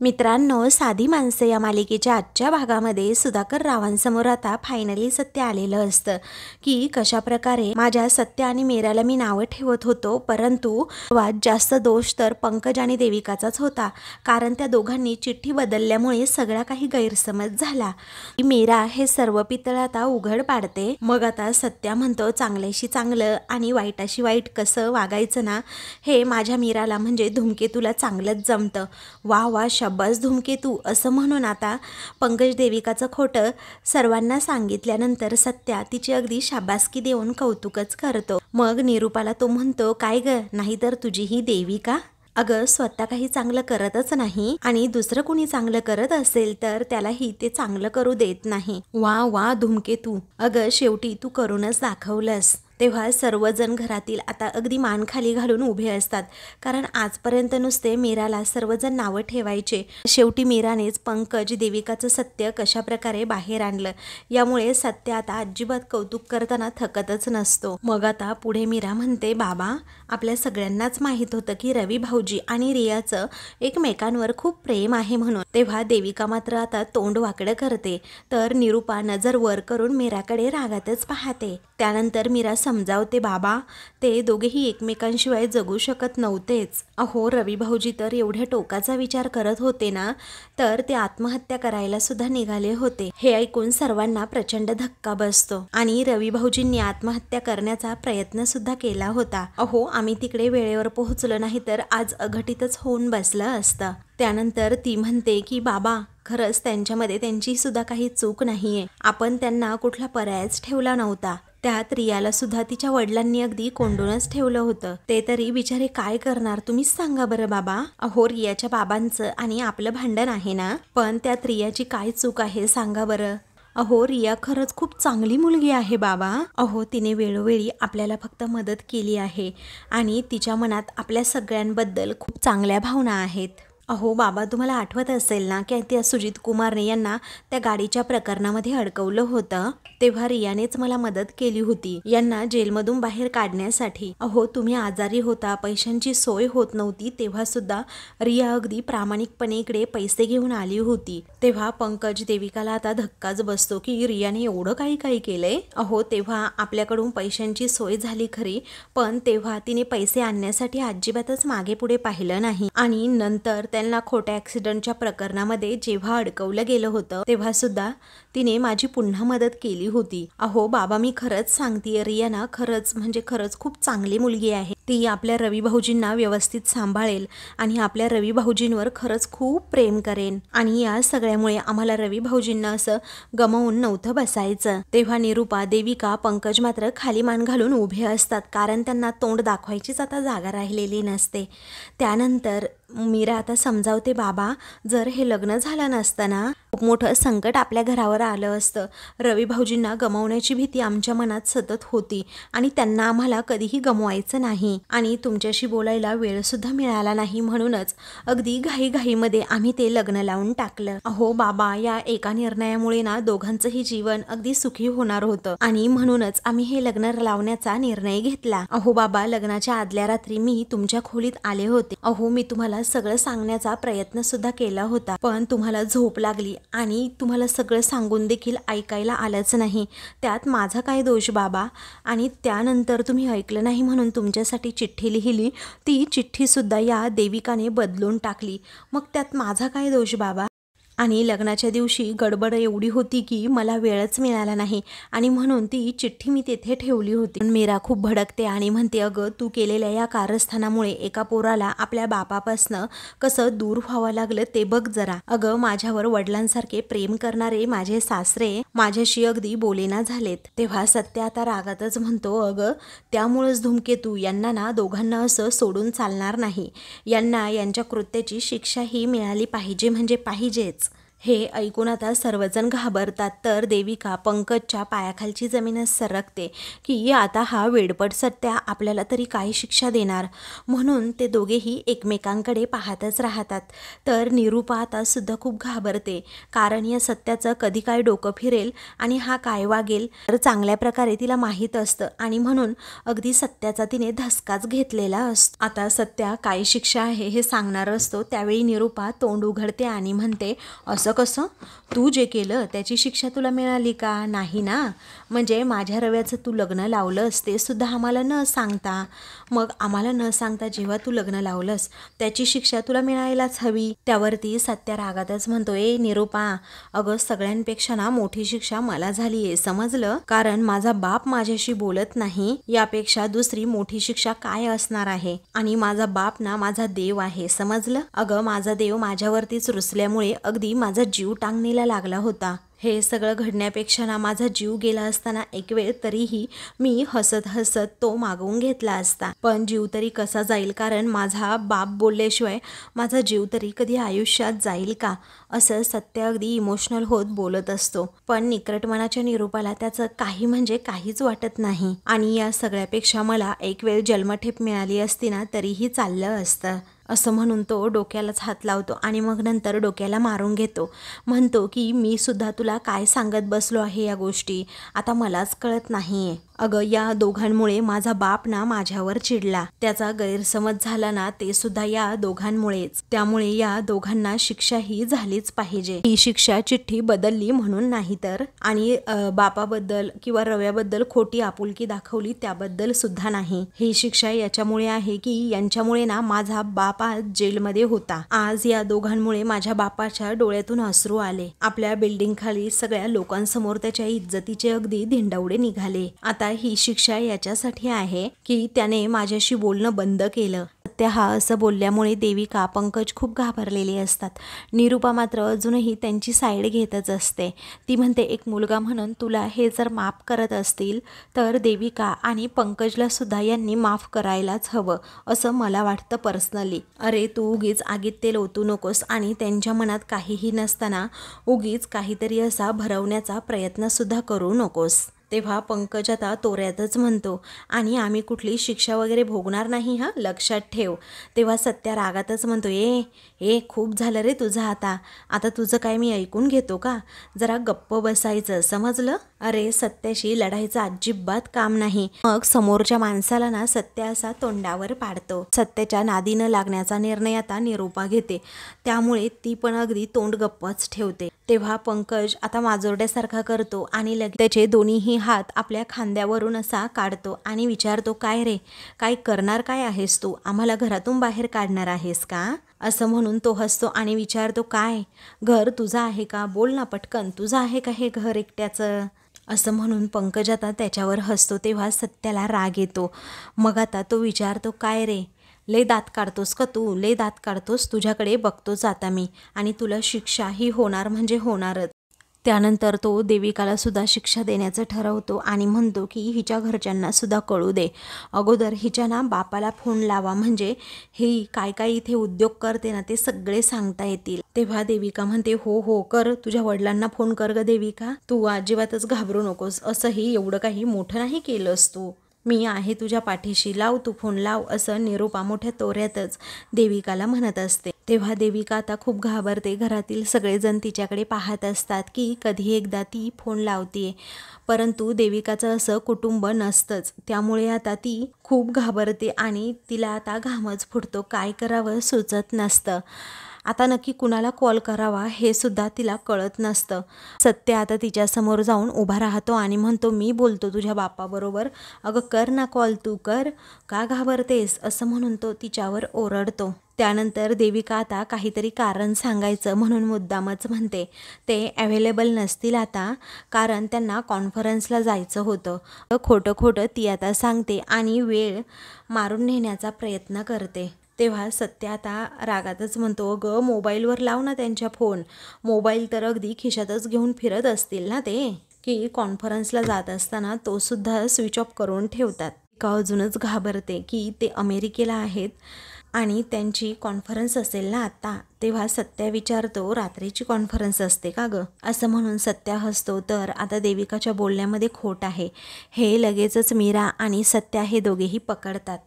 मित्रांनो, साधी माणसं या मालिकेच्या आजच्या भागामध्ये सुधाकर रावांसमोर आता फायनली सत्य आलेलं असतं की कशाप्रकारे माझ्या सत्य आणि मीराला मी नावं ठेवत होतो, परंतु वाद जास्त दोष तर पंकज आणि देविकाचाच होता. कारण त्या दोघांनी चिठ्ठी बदलल्यामुळे सगळा काही गैरसमज झाला. मीरा हे सर्व पितळ आता उघड पाडते. मग आता सत्या म्हणतो चांगल्याशी चांगलं आणि वाईटाशी वाईट कसं वागायचं ना, हे माझ्या मीराला म्हणजे धूमकेतूला चांगलंच जमतं. वा वा बस धूमकेतू असं म्हणून आता पंकज देविकाचं खोटं सर्वांना सांगितल्यानंतर सत्या तिची अगदी शाबासकी देऊन कौतुकच करतो. मग निरूपाला तो म्हणतो, काय ग, नाहीतर तुझी ही देविका अगं स्वतः काही चांगलं करतच नाही आणि दुसरं कोणी चांगलं करत असेल तर त्यालाही ते चांगलं करू देत नाही. वा वा धूमकेतू, अगं शेवटी तू करूनच दाखवलंस. तेव्हा सर्वजण घरातील आता अगदी मान खाली घालून उभे असतात. कारण आजपर्यंत नुसते मीराला सर्वजण नावं ठेवायचे. शेवटी मीरानेच पंकज देविकाचं सत्य कशाप्रकारे बाहेर आणलं. यामुळे सत्य आता अजिबात कौतुक करताना थकतच नसतो. मग आता पुढे मीरा म्हणते, बाबा आपल्या सगळ्यांनाच माहीत होतं की रवी भाऊजी आणि रियाचं एकमेकांवर खूप प्रेम आहे म्हणून. तेव्हा देविका मात्र आता तोंड वाकडं करते. तर निरूपा नजर वर करून मीराकडे रागातच पाहते. त्यानंतर मीरा समजावते, बाबा ते दोघेही एकमेकांशिवाय जगू शकत नव्हतेच. अहो रवी भाऊजी तर एवढ्या टोकाचा विचार करत होते ना, तर ते आत्महत्या करायला सुद्धा निघाले होते. हे ऐकून सर्वांना प्रचंड धक्का बसतो आणि रवी भाऊजींनी आत्महत्या करण्याचा प्रयत्न सुद्धा केला होता. अहो आम्ही तिकडे वेळेवर पोहोचलो नाही तर आज अघटितच होऊन बसलं असतं. त्यानंतर ती म्हणते की बाबा खरंच त्यांच्यामध्ये त्यांची सुद्धा काही चूक नाहीये. आपण त्यांना कुठला पर्यायच ठेवला नव्हता. त्यात रियाला सुद्धा तिच्या वडिलांनी अगदी कोंडूनच ठेवलं होतं. ते तरी बिचारे काय करणार तुम्हीच सांगा बरं बाबा. अहो रियाच्या बाबांचं आणि आपलं भांडण आहे ना, पण त्यात रियाची काय चूक आहे सांगा बरं. अहो रिया खरंच खूप चांगली मुलगी आहे बाबा. अहो तिने वेळोवेळी आपल्याला फक्त मदत केली आहे आणि तिच्या मनात आपल्या सगळ्यांबद्दल खूप चांगल्या भावना आहेत. अहो बाबा तुम्हाला आठवत असेल ना की त्या सुजित कुमारने यांना त्या गाडीच्या प्रकरणामध्ये अडकवलं होतं, तेव्हा रियानेच मला मदत केली होती यांना जेलमधून बाहेर काढण्यासाठी. अहो तुम्ही आजारी होता, पैशांची सोय होत नव्हती, तेव्हा सुद्धा रिया अगदी प्रामाणिकपणे इकडे पैसे घेऊन आली होती. तेव्हा पंकज देविकाला आता धक्काच बसतो की रियाने एवढं काही केलंय. अहो तेव्हा आपल्याकडून पैशांची सोय झाली खरी, पण तेव्हा तिने पैसे आणण्यासाठी अजिबातच मागे पुढे पाहिलं नाही. आणि नंतर त्यांना खोट्या ॲक्सिडेंटच्या प्रकरणामध्ये जेव्हा अडकवलं गेलं होतं तेव्हा सुद्धा तिने माझी पुन्हा मदत केली होती. अहो बाबा मी खरंच सांगते, रिया ना खरंच म्हणजे खरंच खूप चांगली मुलगी आहे. ती आपल्या रवी भाऊजींना व्यवस्थित सांभाळेल आणि आपल्या रवी भाऊजींवर खरंच खूप प्रेम करेन. आणि या सगळ्यामुळे आम्हाला रवी भाऊजींना असं गमावून नव्हतं बसायचं. तेव्हा निरूपा, देविका, पंकज मात्र खाली मान घालून उभे असतात. कारण त्यांना तोंड दाखवायचीच आता जागा राहिलेली नसते. त्यानंतर मीरा आता समजावते, बाबा जर हे लग्न झालं नसतं ना, खूप मोठं संकट आपल्या घरावर आलं असतं. रवी भाऊजींना गमावण्याची भीती आमच्या मनात सतत होती आणि त्यांना आम्हाला कधीही गमवायचं नाही आणि तुमच्याशी बोलायला वेळ सुद्धा मिळाला नाही, म्हणूनच अगदी घाईमध्ये आम्ही ते लग्न लावून टाकलं. अहो बाबा या एका निर्णयामुळे ना दोघांचंही जीवन अगदी सुखी होणार होतं आणि म्हणूनच आम्ही हे लग्न लावण्याचा निर्णय घेतला. अहो बाबा लग्नाच्या आदल्या रात्री मी तुमच्या खोलीत आले होते. अहो मी तुम्हाला सगळं सांगण्याचा प्रयत्न सुद्धा केला होता, पण तुम्हाला झोप लागली आणि तुम्हाला सगळं सांगून देखील ऐकायला आलंच नाही. त्यात माझा काय दोष बाबा. आणि त्यानंतर तुम्ही ऐकलं नाही म्हणून तुमच्यासाठी चिठ्ठी लिहिली, ती चिठ्ठी सुद्धा या देविकाने बदलून टाकली. मग त्यात माझा काय दोष बाबा. आणि लग्नाच्या दिवशी गडबड एवढी होती की मला वेळच मिळाला नाही आणि म्हणून ती चिठ्ठी मी तेथे ठेवली होती. मीरा खूप भडकते आणि म्हणते, अगं तू केलेल्या या कारस्थानामुळे एका पोराला आपल्या बापापासनं कसं दूर व्हावं लागलं ते बघ जरा. अगं माझ्यावर वडिलांसारखे प्रेम करणारे माझे सासरे माझ्याशी अगदी बोलेना झालेत. तेव्हा सत्य आता रागातच म्हणतो, अगं त्यामुळेच धूमकेतू यांना ना दोघांना असं सोडून चालणार नाही. यांना यांच्या कृत्याची शिक्षाही मिळाली पाहिजे म्हणजे पाहिजेच. हे ऐकून आता सर्वजण घाबरतात, तर देविका पंकजच्या पायाखालची जमीनच सरकते की आता हा वेडपट सत्या आपल्याला तरी काय शिक्षा देणार. म्हणून ते दोघेही एकमेकांकडे पाहतच राहतात. तर निरूपा आता सुद्धा खूप घाबरते, कारण या सत्याचं कधी काय डोकं फिरेल आणि हा काय वागेल तर चांगल्या प्रकारे तिला माहीत असतं, आणि म्हणून अगदी सत्याचा तिने धसकाच घेतलेला असतो. आता सत्या काय शिक्षा आहे हे सांगणार असतो, त्यावेळी निरूपा तोंड उघडते आणि म्हणते, असं कसं? तू जे केलं त्याची शिक्षा तुला मिळाली का? नाही ना. म्हणजे माझ्या रव्याचं तू लग्न लावलंस ते सुद्धा आम्हाला न सांगता. मग आम्हाला न सांगता जेव्हा तू लग्न लावलंस त्याची शिक्षा तुला मिळायलाच हवी. त्यावरती सत्या रागातच म्हणतो, ए निरूपा, अगं सगळ्यांपेक्षा ना मोठी शिक्षा मला झाली आहे, समजलं? कारण माझा बाप माझ्याशी बोलत नाही, यापेक्षा दुसरी मोठी शिक्षा काय असणार आहे? आणि माझा बाप ना माझा देव आहे, समजलं? अगं माझा देव माझ्यावरतीच रुसल्यामुळे अगदी माझा जीव टांगणीला लागला होता. हे सगळं घडण्यापेक्षा ना माझा जीव गेला असताना एक वेळ तरीही मी हसत हसत तो मागवून घेतला असता. पण जीव तरी कसा जाईल, कारण माझा बाप बोलल्याशिवाय माझा जीव तरी कधी आयुष्यात जाईल का? असं सत्य अगदी इमोशनल होत बोलत असतो. पण निकट मनाच्या निरूपाला त्याचं काही म्हणजे काहीच वाटत नाही. आणि या सगळ्यापेक्षा मला एक वेळ जन्मठेप मिळाली असती ना तरीही चाललं असतं, असं म्हणून तो डोक्यालाच हात लावतो आणि मग नंतर डोक्याला मारून घेतो. म्हणतो की मी सुद्धा तुला काय सांगत बसलो आहे या गोष्टी, आता मलाच कळत नाहीये. अगं या दोघांमुळे माझा बाप ना माझ्यावर चिडला, त्याचा गैरसमज झाला ना ते सुद्धा या दोघांमुळेच. त्यामुळे या दोघांना शिक्षा ही झालीच पाहिजे. ही शिक्षा चिठ्ठी बदलली म्हणून नाही तर, आणि बापाबद्दल किंवा रव्याबद्दल खोटी आपुलकी दाखवली त्याबद्दल सुद्धा नाही. ही शिक्षा याच्यामुळे आहे की यांच्यामुळे ना माझा बाप आज जेलमध्ये होता. आज या दोघांमुळे माझ्या बापाच्या डोळ्यातून अश्रू आले. आपल्या बिल्डिंग खाली सगळ्या लोकांसमोर त्याच्या इज्जतीचे अगदी धिंडावडे निघाले. आता ही शिक्षा याच्यासाठी आहे की त्याने माझ्याशी बोलणं बंद केलं. सत्य हा असं बोलल्यामुळे देविका पंकज खूप घाबरलेले असतात. निरूपा मात्र अजूनही त्यांची साईड घेतच असते. ती म्हणते, एक मुलगा म्हणून तुला हे जर माफ करत असतील तर देविका आणि पंकजला सुद्धा यांनी माफ करायलाच हवं असं मला वाटतं पर्सनली. अरे तू उगीच आगीत तेल ओतू नकोस आणि त्यांच्या मनात काहीही नसताना उगीच काहीतरी असा भरवण्याचा प्रयत्न सुद्धा करू नकोस. तेव्हा पंकज आता तोऱ्यातच म्हणतो, आणि आम्ही कुठली शिक्षा वगैरे भोगणार नाही हा, लक्षात ठेव. तेव्हा सत्या रागातच म्हणतो, ए खूप झालं रे तुझं, आता तुझं काय मी ऐकून घेतो का? जरा गप्प बसायचं, समजलं? अरे सत्याशी लढायचं अजिबात काम नाही. मग समोरच्या माणसाला ना सत्य असा तोंडावर पाडतो. सत्याच्या नादीनं लागण्याचा निर्णय आता निरूपा घेते, त्यामुळे ती पण अगदी तोंड गप्पच ठेवते. तेव्हा पंकज आता माजोरड्यासारखा करतो आणि लगेच त्याचे दोन्हीही हात आपल्या खांद्यावरून असा काढतो आणि विचारतो, काय रे, काय करणार काय आहेस तू? आम्हाला घरातून बाहेर काढणार आहेस का? असं म्हणून तो हसतो आणि विचारतो, काय घर तुझं आहे का? बोल ना पटकन, तुझं आहे का हे घर एकट्याचं? असं म्हणून पंकज आता त्याच्यावर हसतो. तेव्हा सत्याला राग येतो. मग आता तो विचारतो, काय रे, लय दात काढतोस का तू? लय दात काढतोस, तुझ्याकडे बघतोच आता मी, आणि तुला शिक्षा ही होणार म्हणजे होणारच. त्यानंतर तो देविकाला सुद्धा शिक्षा देण्याचं ठरवतो आणि म्हणतो की हिच्या घरच्यांना सुद्धा कळू दे. अगोदर हिच्या ना बापाला फोन लावा, म्हणजे ही काय काय इथे उद्योग करते ना ते सगळे सांगता येतील. तेव्हा देविका म्हणते, हो कर, तुझ्या वडिलांना फोन कर ग देविका, तू अजिबातच घाबरू नकोस, असंही एवढं काही मोठं नाही केलंस तू, मी आहे तुझ्या पाठीशी, लाव तू फोन लाव, असं निरूपा मोठ्या तोऱ्यातच देविकाला म्हणत असते. तेव्हा देविका आता खूप घाबरते. घरातील सगळेजण तिच्याकडे पाहत असतात की कधी एकदा ती फोन लावते, परंतु देविकाचं असं कुटुंब नसतंच. त्यामुळे आता ती खूप घाबरते आणि तिला आता घामच फुटतो. काय करावं सुचत नसतं. आता नक्की कुणाला कॉल करावा हे सुद्धा तिला कळत नसतं. सत्य आता तिच्यासमोर जाऊन उभा राहतो आणि म्हणतो, मी बोलतो तुझ्या बापाबरोबर, अगं कर ना कॉल, तू कर, का घाबरतेस? असं म्हणून तो तिच्यावर ओरडतो. त्यानंतर देविका आता काहीतरी कारण सांगायचं म्हणून मुद्दामच म्हणते, ते अवेलेबल नसतील आता, कारण त्यांना कॉन्फरन्सला जायचं होतं. खोटं ती आता सांगते आणि वेळ मारून नेण्याचा प्रयत्न करते. तेव्हा सत्य आता रागातच म्हणतो, अगं मोबाईलवर लाव ना त्यांच्या फोन, मोबाईल तर अगदी खिशातच घेऊन फिरत असतील ना ते, की कॉन्फरन्सला जात असताना तो सुद्धा स्विच ऑफ करून ठेवतात. का अजूनच घाबरते की ते अमेरिकेला आहेत आणि त्यांची कॉन्फरन्स असेल ना आता, तेव्हा सत्या विचारतो रात्रीची कॉन्फरन्स असते का गं, असं म्हणून सत्या हसतो. तर आता देविकाच्या बोलण्यामध्ये खोट आहे हे लगेचच मीरा आणि सत्या हे दोघेही पकडतात.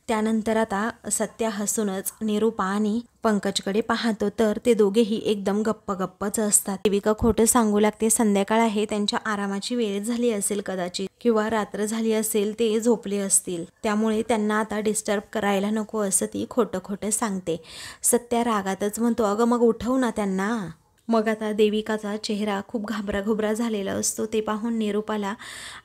त्यानंतर आता सत्या हसूनच निरूपा आणि पंकजकडे पाहतो, तर ते दोघेही एकदम गप्पच असतात. देविका खोटं सांगू लागते, संध्याकाळ आहे, त्यांच्या आरामाची वेळ झाली असेल कदाचित, किंवा रात्र झाली असेल, ते झोपले असतील, त्यामुळे त्यांना आता डिस्टर्ब करायला नको असं ती खोटं सांगते. सत्या रागातच म्हणतो, अगं मग उठव ना त्यांना. मग आता देविकाचा चेहरा खूप घाबरा झालेला असतो. ते पाहून निरूपाला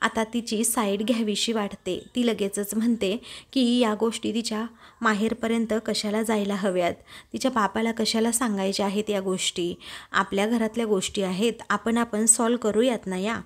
आता तिची साईड घ्यावीशी वाटते. ती लगेचच म्हणते की या गोष्टी तिच्या माहेरपर्यंत कशाला जायला हव्यात, तिच्या बापाला कशाला सांगायच्या आहेत या गोष्टी, आपल्या घरातल्या गोष्टी आहेत, आपण सॉल्व करूयात ना या,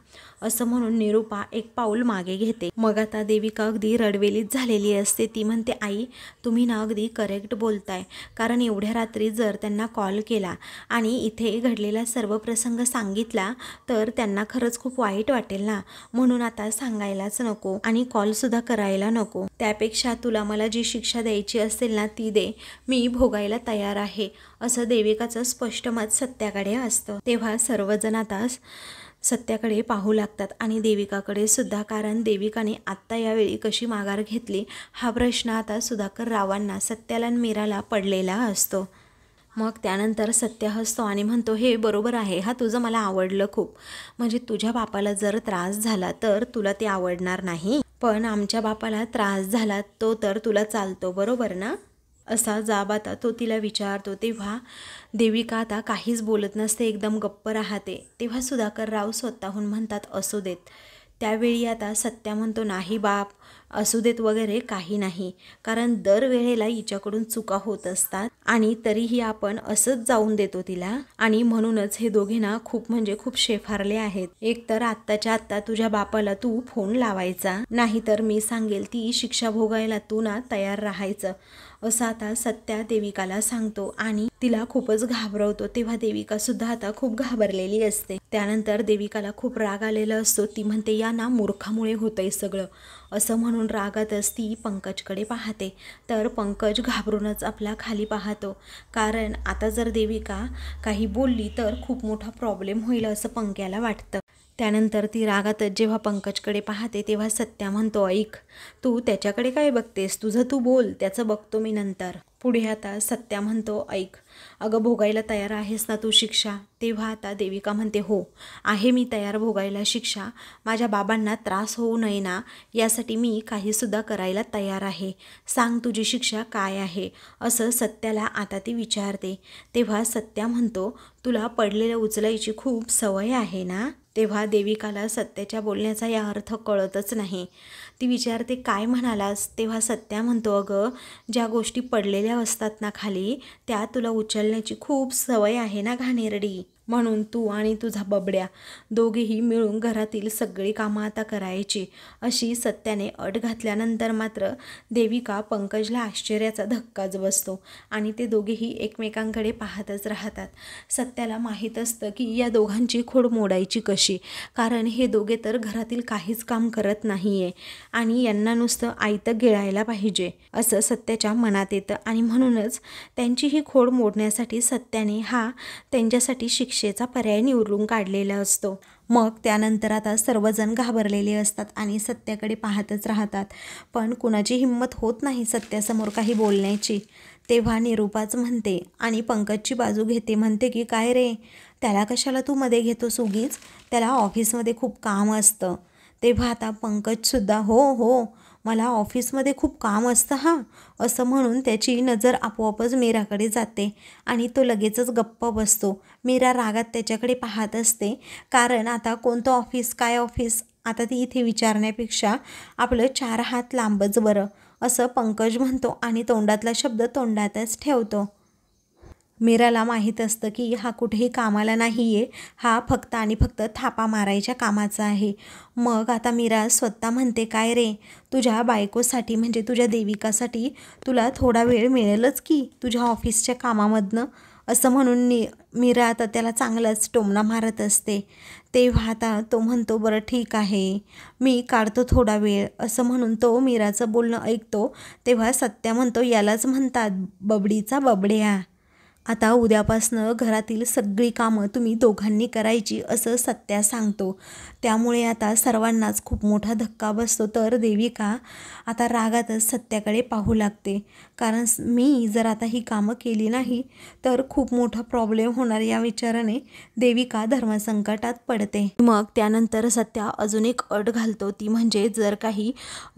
असं म्हणून निरूपा एक पाऊल मागे घेते. मग आता देविका अगदी रडवेलीच झालेली असते. ती म्हणते, आई तुम्ही ना अगदी करेक्ट बोलताय, कारण एवढ्या रात्री जर त्यांना कॉल केला आणि इथे घडलेला सर्व प्रसंग सांगितला तर त्यांना खरंच खूप वाईट वाटेल ना, म्हणून आता सांगायलाच नको आणि कॉलसुद्धा करायला नको. त्यापेक्षा तुला मला जी शिक्षा द्यायची असेल ना ती दे, मी भोगायला तयार आहे, असं देविकाचं स्पष्ट मत सत्याकडे असतं. तेव्हा सर्वजण आता सत्याकडे पाहू लागतात आणि देविकाकडे सुद्धा, कारण देविकाने आत्ता यावेळी कशी माघार घेतली हा प्रश्न आता सुधाकर रावांना, सत्याला आणि मीराला पडलेला असतो. मग त्यानंतर सत्य हसतो आणि म्हणतो, हे बरोबर आहे, हा तुझं मला आवडलं खूप, म्हणजे तुझ्या बापाला जर त्रास झाला तर तुला ते आवडणार नाही, पण आमच्या बापाला त्रास झाला तो तर तुला चालतो, बरोबर ना, असा जाब आता तो तिला विचारतो. तेव्हा देविका आता काहीच बोलत नसते, एकदम गप्प राहते. तेव्हा सुधाकर राव स्वतःहून म्हणतात, असू देत. त्यावेळी आता सत्या म्हणतो, नाही बाप, असू देत वगैरे काही नाही, कारण दरवेळेला हिच्याकडून चुका होत असतात आणि तरीही आपण असंच जाऊन देतो तिला, आणि म्हणूनच हे दोघे ना खूप म्हणजे खूप शेफारले आहेत. एक तर आत्ताच्या आत्ता तुझ्या बापाला तू फोन लावायचा, नाहीतर मी सांगेल ती शिक्षा भोगायला तू ना तयार राहायचं, असं आता सत्या देविकाला सांगतो आणि तिला खूपच घाबरवतो. तेव्हा देविका सुद्धा आता खूप घाबरलेली असते. त्यानंतर देविकाला खूप राग आलेला असतो. ती म्हणते, या ना मूर्खामुळे होतंय सगळं, असं म्हणून रागातच ती पंकजकडे पाहते. तर पंकज घाबरूनच आपला खाली पाहतो, कारण आता जर देविका काही बोलली तर खूप मोठा प्रॉब्लेम होईल असं पंक्याला वाटतं. त्यानंतर ती रागातच जेव्हा पंकजकडे पाहते तेव्हा सत्या म्हणतो, ऐक, तू त्याच्याकडे काय बघतेस, तुझं तू बोल, त्याचं बघतो मी नंतर. पुढे आता सत्या म्हणतो, ऐक, अगं भोगायला तयार आहेस ना तू शिक्षा. तेव्हा आता देविका म्हणते, हो आहे मी तयार भोगायला शिक्षा, माझ्या बाबांना त्रास होऊ नये ना यासाठी मी काहीसुद्धा करायला तयार आहे, सांग तुझी शिक्षा काय आहे, असं सत्याला आता ती विचारते. तेव्हा सत्या म्हणतो, तुला पडलेलं उचलायची खूप सवय आहे ना. तेव्हा देविकाला सत्याच्या बोलण्याचा या अर्थ कळतच नाही. ती विचारते, काय म्हणालास. तेव्हा सत्या म्हणतो, अगं ज्या गोष्टी पडलेल्या असतात ना खाली त्या तुला उचलण्याची खूप सवय आहे ना घाणेरडी, म्हणून तू आणि तुझा बबड्या दोघेही मिळून घरातील सगळी कामं आता करायची, अशी सत्याने अट घातल्यानंतर मात्र देविका पंकजला आश्चर्याचा धक्काच बसतो आणि ते दोघेही एकमेकांकडे पाहतच राहतात. सत्याला माहीत असतं की या दोघांची खोड मोडायची कशी, कारण हे दोघे तर घरातील काहीच काम करत नाही आहे आणि यांना नुसतं आयतं गिळायला पाहिजे असं सत्याच्या मनात येतं, आणि म्हणूनच त्यांची ही खोड मोडण्यासाठी सत्याने हा त्यांच्यासाठी शिक्षेचा पर्याय निवडून काढलेला असतो. मग त्यानंतर आता सर्वजण घाबरलेले असतात आणि सत्याकडे पाहतच राहतात, पण कुणाची हिंमत होत नाही सत्यासमोर काही बोलण्याची. तेव्हा निरूपाच म्हणते आणि पंकजची बाजू घेते, म्हणते की काय रे, त्याला कशाला तू मध्ये घेतोस उगीच, त्याला ऑफिसमध्ये खूप काम असतं. तेव्हा आता पंकजसुद्धा, हो मला ऑफिसमध्ये खूप काम असतं हां, असं म्हणून त्याची नजर आपोआपच मीराकडे जाते आणि तो लगेचच गप्प बसतो. मीरा रागात त्याच्याकडे पाहत असते, कारण आता कोणतं ऑफिस काय ऑफिस आता ती इथे विचारण्यापेक्षा आपलं 4 हात लांबच बरं, असं पंकज म्हणतो आणि तोंडातला शब्द तोंडातच ठेवतो. मीराला माहीत असतं की हा कुठेही कामाला नाही आहे, हा फक्त आणि फक्त थापा मारायच्या कामाचा आहे. मग आता मीरा स्वतः म्हणते, काय रे, तुझ्या बायकोसाठी म्हणजे तुझ्या देविकासाठी तुला थोडा वेळ मिळेलच की तुझ्या ऑफिसच्या कामामधनं, असं म्हणून मीरा आता त्याला चांगलाच टोमणा मारत असते. तेव्हा आता तो म्हणतो बरं ठीक आहे, मी काढतो थोडा वेळ, असं म्हणून तो मीराचं बोलणं ऐकतो. तेव्हा सत्या म्हणतो यालाच म्हणतात बबडीचा बबड्या. आता उद्यापासनं घरातील सगळी कामं तुम्ही दोघांनी करायची असं सत्या सांगतो. त्यामुळे आता सर्वांनाच खूप मोठा धक्का बसतो. तर देविका आता रागातच सत्याकडे पाहू लागते, कारण मी जर आता ही कामं केली नाही तर खूप मोठा प्रॉब्लेम होणार या विचाराने देविका धर्मसंकटात पडते. मग त्यानंतर सत्या अजून एक अट घालतो, ती म्हणजे जर काही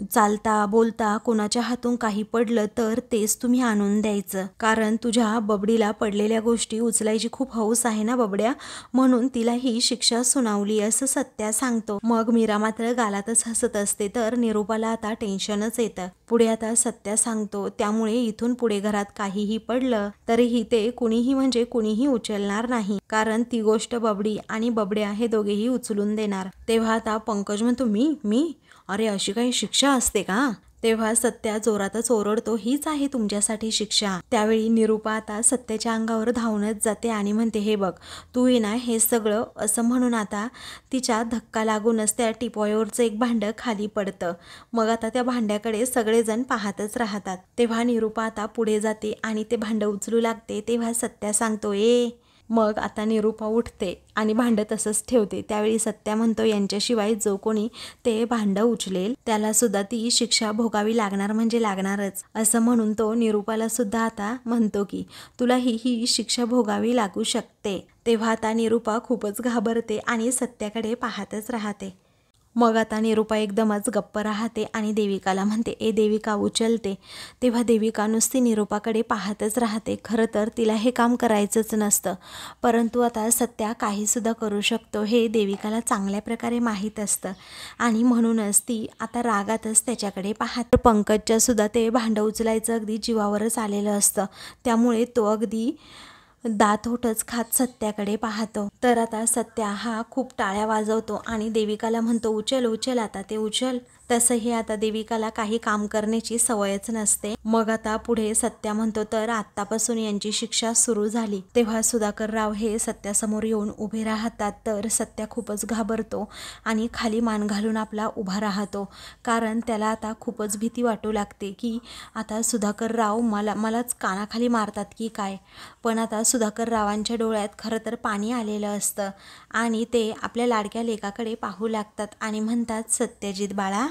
चालता बोलता कोणाच्या हातून काही पडलं तर तेच तुम्ही आणून द्यायचं, कारण तुझ्या बबडीला पडलेल्या गोष्टी उचलायची खूप हौस आहे ना बबड्या, म्हणून तिला ही शिक्षा सुनावली असं सत्या सांगतो. मग मीरा मात्र गालातच हसत असते. तर निरूपाला आता टेन्शनच येतं. पुढे आता सत्या सांगतो त्यामुळे इथून पुढे घरात काहीही पडलं तरीही ते कुणीही उचलणार नाही, कारण ती गोष्ट बबडी आणि बबड्या हे दोघेही उचलून देणार. तेव्हा आता पंकज म्हणतो मी अरे अशी काही शिक्षा असते का? तेव्हा सत्या जोरातच ओरडतो, हीच आहे तुमच्यासाठी शिक्षा. त्यावेळी निरूपा आता सत्याच्या अंगावर धावूनच जाते आणि म्हणते हे बघ तू ये ना हे सगळं, असं म्हणून आता तिच्या धक्का लागूनच त्या टिपॉयवरचं एक भांडं खाली पडतं. मग आता त्या भांड्याकडे सगळेजण पाहतच राहतात. तेव्हा निरूपा आता पुढे जाते आणि ते भांडं उचलू लागते. तेव्हा सत्या सांगतो मग आता निरूपा उठते आणि भांडं तसंच ठेवते. त्यावेळी सत्या म्हणतो यांच्याशिवाय जो कोणी ते भांडं उचलेल त्याला सुद्धा ती शिक्षा भोगावी लागणार म्हणजे लागणारच, असं म्हणून तो निरूपाला सुद्धा आता म्हणतो की तुला ही शिक्षा भोगावी लागू शकते. तेव्हा आता निरूपा खूपच घाबरते आणि सत्याकडे पाहतच राहते. मग आता निरूपा एकदमच गप्प राहते आणि देविकाला म्हणते देविका उचलते. तेव्हा देविका नुसती निरूपाकडे पाहतच राहते. खरं तर तिला हे काम करायचंच नसतं, परंतु आता सत्या काहीसुद्धा करू शकतो हे देविकाला चांगल्या प्रकारे माहीत असतं आणि म्हणूनच ती आता रागातच त्याच्याकडे पाहते. पंकजच्या सुद्धा ते भांडं उचलायचं अगदी जीवावरच आलेलं असतं, त्यामुळे तो अगदी दात होटच खात सत्याकडे पाहतो. तर आता सत्या हा खूप टाळ्या वाजवतो आणि देविकाला म्हणतो उचल आता ते उचल. तसंही आता देविकाला काही काम करण्याची सवयच नसते. मग आता पुढे सत्या म्हणतो तर आत्तापासून यांची शिक्षा सुरू झाली. तेव्हा सुधाकरराव हे सत्यासमोर येऊन उभे राहतात. तर सत्या खूपच घाबरतो आणि खाली मान घालून आपला उभा राहतो, कारण त्याला आता खूपच भीती वाटू लागते की आता सुधाकरराव मलाच कानाखाली मारतात की काय. पण आता सुधाकररावांच्या डोळ्यात खरं तर पाणी आलेलं असतं आणि ते आपल्या लाडक्या लेकाकडे पाहू लागतात आणि म्हणतात सत्यजित बाळा.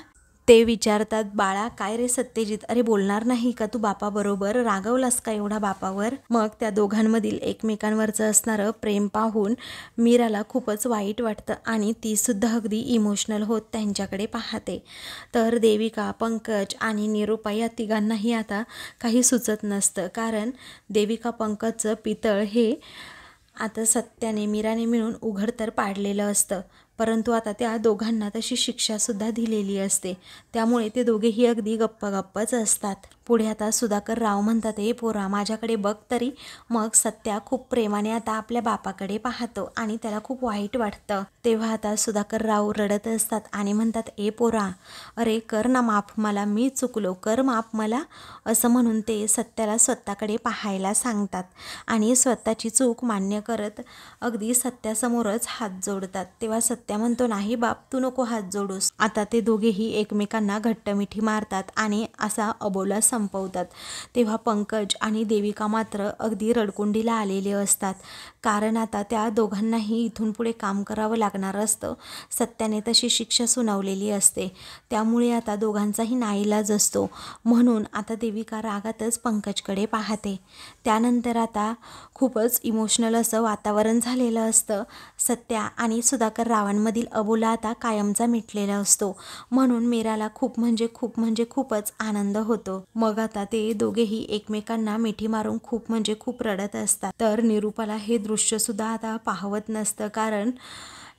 ते विचारतात बाळा काय रे सत्यजित, अरे बोलणार नाही का तू बापाबरोबर, रागवलास का एवढा बापावर. मग त्या दोघांमधील एकमेकांवरचं असणारं प्रेम पाहून मीराला खूपच वाईट वाटतं आणि ती सुद्धा अगदी इमोशनल होत त्यांच्याकडे पाहते. तर देविका, पंकज आणि निरूपा या तिघांनाही आता काही सुचत नसतं, कारण देविका पंकजचं पितळ हे आता सत्याने मीराने मिळून उघड तर पाडलेलं असतं, परंतु आता त्या दोघांना तशी शिक्षासुद्धा दिलेली असते. त्यामुळे ते दोघेही अगदी गप्पच असतात. पुढे आता सुधाकरराव म्हणतात पोरा माझ्याकडे बघ तरी. मग सत्या खूप प्रेमाने आता आपल्या बापाकडे पाहतो आणि त्याला खूप वाईट वाटतं. तेव्हा आता सुधाकरराव रडत असतात आणि म्हणतात पोरा अरे कर ना माफ मला, मी चुकलो, कर माफ मला, असं म्हणून ते सत्याला स्वतःकडे पाहायला सांगतात आणि स्वतःची चूक मान्य करत अगदी सत्यासमोरच हात जोडतात. तेव्हा सत्या म्हणतो नाही बाप तू नको हात जोडूस. आता ते दोघेही एकमेकांना घट्ट मिठी मारतात आणि असा अबोला संपवतात. तेव्हा पंकज आणि देविका मात्र अगदी रडकुंडीला आलेले असतात, कारण आता त्या दोघांनाही इथून पुढे काम करावं लागणार असतं. सत्याने तशी शिक्षा सुनावलेली असते, त्यामुळे आता दोघांचाही नाईलाज असतो. म्हणून आता देविका रागातच पंकजकडे पाहते. त्यानंतर आता खूपच इमोशनल असं वातावरण झालेलं असतं. सत्या आणि सुधाकर रावांमधील अबोला आता कायमचा मिटलेला असतो, म्हणून मीराला खूप म्हणजे खूपच आनंद होतो. मग आता ते दोघेही एकमेकांना मिठी मारून खूप रडत असतात. तर निरूपाला हे दृश्य सुद्धा आता पाहवत नसतं, कारण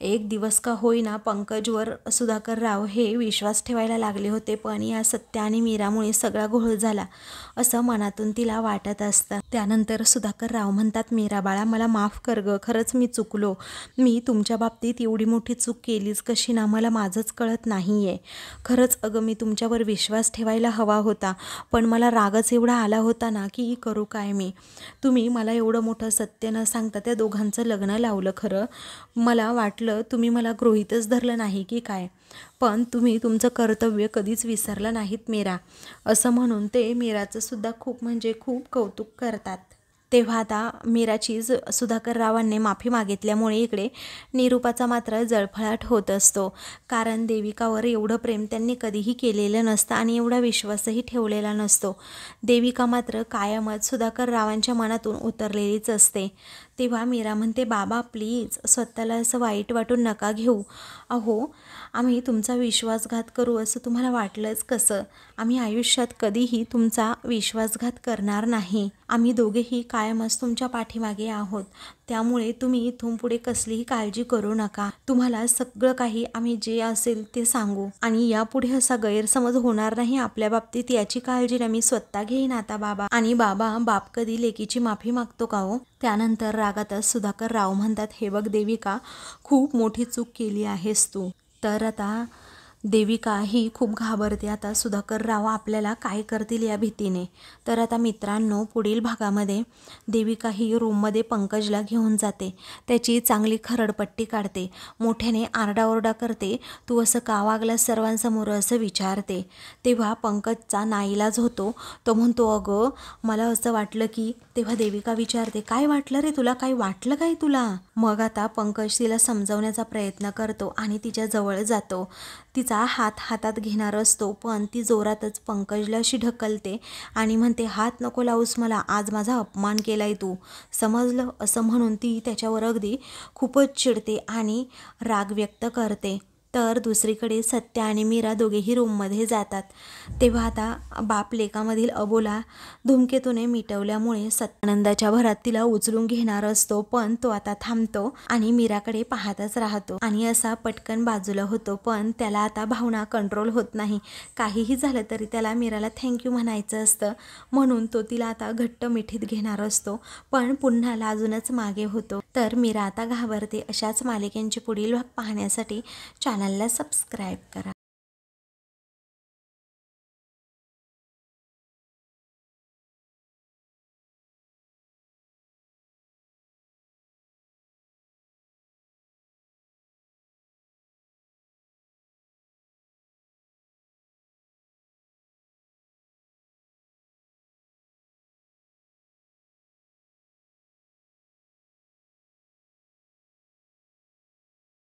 एक दिवस का होईना पंकजवर सुधाकर राव हे विश्वास ठेवायला लागले होते, पण या सत्य आणि मीरामुळे सगळा घोळ झाला असं मनातून तिला वाटत असतं. त्यानंतर सुधाकर राव म्हणतात, मीरा बाळा मला माफ कर ग, खरंच मी चुकलो. मी तुमच्या बाबतीत एवढी मोठी चूक केलीच कशी ना मला माझंच कळत नाही आहे. खरंच अगं मी तुमच्यावर विश्वास ठेवायला हवा होता, पण मला रागच एवढा आला होता ना की करू काय मी. तुम्ही मला एवढं मोठं सत्य न सांगता त्या दोघांचं लग्न लावलं. खरं मला वाटलं तुम्ही मला गृहीतच धरलं नाही की काय, पण तुम्ही तुमचं कर्तव्य कधीच विसरलं नाहीत मीरा, असं म्हणून ते मीराचं सुद्धा खूप म्हणजे खूप कौतुक करतात. तेव्हा आता मीराची सुधाकर रावांनी माफी मागितल्यामुळे इकडे निरूपाचा मात्र जळफळाट होत असतो, कारण देविकावर एवढं प्रेम त्यांनी कधीही केलेलं नसतं आणि एवढा विश्वासही ठेवलेला नसतो. देविका मात्र कायमच सुधाकर रावांच्या मनातून उतरलेलीच असते. तेव्हा मीरा म्हणते, बाबा प्लीज स्वतःला असं वाईट वाटून नका घेऊ. अहो आम्ही तुमचा विश्वासघात करू असं तुम्हाला वाटलंच कसं? आम्ही आयुष्यात कधीही तुमचा विश्वासघात करणार नाही. आम्ही दोघेही कायमच तुमच्या पाठीमागे आहोत, त्यामुळे तुम्ही इथून पुढे कसलीही काळजी करू नका. तुम्हाला सगळं काही आम्ही जे असेल ते सांगू आणि यापुढे असा गैरसमज होणार नाही आपल्या बाबतीत याची काळजी ना मी स्वतः घेईन आता बाबा. आणि बाप कधी लेकीची माफी मागतो का हो? त्यानंतर रागातच सुधाकर राव म्हणतात, हे बघ देविका, खूप मोठी चूक केली आहेस तू. तर आता देविका ही खूप घाबरते. आता सुधाकर राव आपल्याला काय करतील या भीतीने. तर आता मित्रांनो, पुढील भागामध्ये देविका ही रूममध्ये पंकजला घेऊन जाते, त्याची चांगली खरडपट्टी काढते, मोठ्याने आरडाओरडा करते, तू असं का वागला सर्वांसमोर असं विचारते. तेव्हा पंकजचा नाईलाज होतो, तो म्हणतो अगं मला असं वाटलं की. तेव्हा देविका विचारते, काय वाटलं रे तुला, काय वाटलं काय तुला? मग आता पंकज तिला समजावण्याचा प्रयत्न करतो आणि तिच्या जवळ जातो, तिचा हात हातात घेणार असतो, पण ती जोरातच पंकजला अशी ढकलते आणि म्हणते, हात नको लावूस मला, आज माझा अपमान केलाय तू, समजलं, असं म्हणून ती त्याच्यावर अगदी खूपच चिडते आणि राग व्यक्त करते. तर दुसरीकडे सत्य आणि मीरा दोघेही रूममध्ये जातात. तेव्हा आता बाप लेकामधील अबोला धूमकेतूने मिटवल्यामुळे सत्यानंदाच्या भरात तिला उचलून घेणार असतो, पण तो आता थांबतो आणि मीराकडे पाहतच राहतो आणि असा पटकन बाजूला होतो. पण त्याला आता भावना कंट्रोल होत नाही. काहीही झालं तरी त्याला मीराला थँक्यू म्हणायचं असतं, म्हणून तो तिला आता घट्ट मिठीत घेणार असतो, पण पुन्हा लाजूनच मागे होतो. तर मीरा आता घाबरते. अशाच मालिकेंचे पुढील भाग पाहण्यासाठी चॅनलला सबस्क्राईब करा.